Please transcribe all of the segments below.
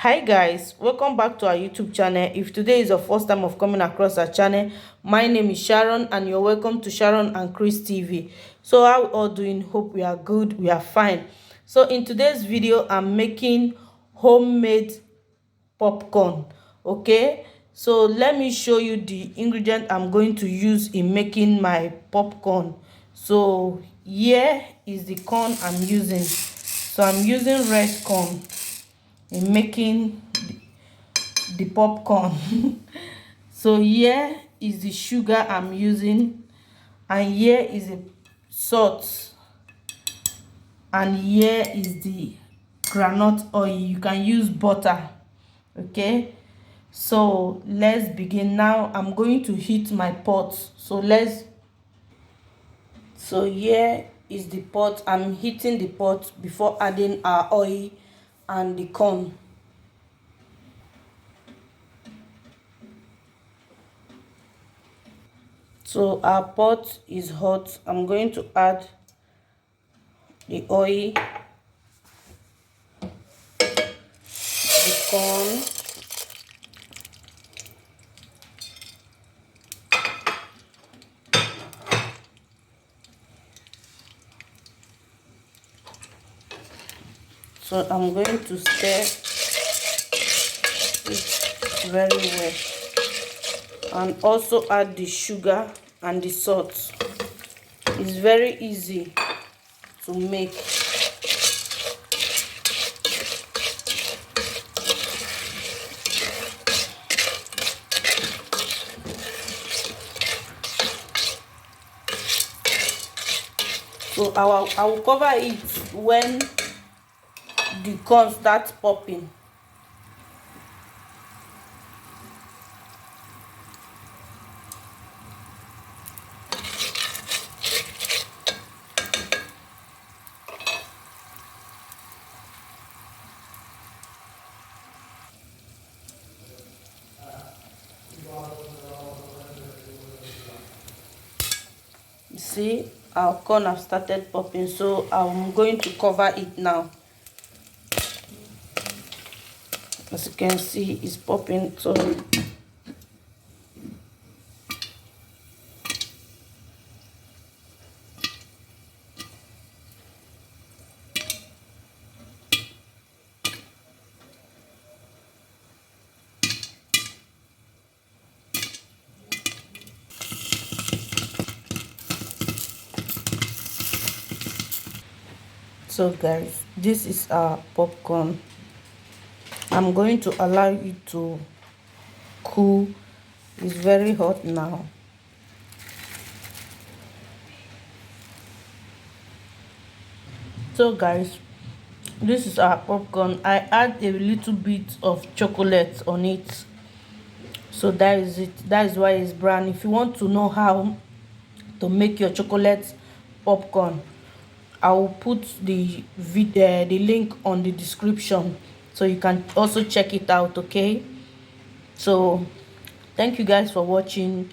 Hi guys, welcome back to our YouTube channel. If today is your first time of coming across our channel, my name is Sharon and you're welcome to Sharon and Chris TV. So how we all doing? Hope we are good, we are fine. So in today's video, I'm making homemade popcorn. Okay, so let me show you the ingredient I'm going to use in making my popcorn. So here is the corn I'm using. So I'm using red corn in making the popcorn. So here is the sugar I'm using, and here is the salt, and here is the groundnut oil. You can use butter. Okay, so let's begin. Now I'm going to heat my pot. So here is the pot. I'm heating the pot before adding our oil and the corn. So our pot is hot. I'm going to add the oil, the corn, so I'm going to stir it very well, and also add the sugar and the salt. It's very easy to make. So I will cover it when the corn starts popping. You see, our corn have started popping, so I'm going to cover it now. As you can see, it's popping. So guys, this is our popcorn. I'm going to allow it to cool. It's very hot now. So guys, this is our popcorn. I add a little bit of chocolate on it, so that is it. That is why it's brown. If you want to know how to make your chocolate popcorn, I will put the link on the description, so you can also check it out. Okay, so thank you guys for watching.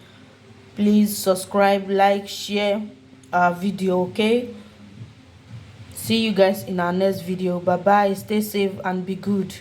Please subscribe, like, share our video. Okay, see you guys in our next video. Bye bye, stay safe and be good.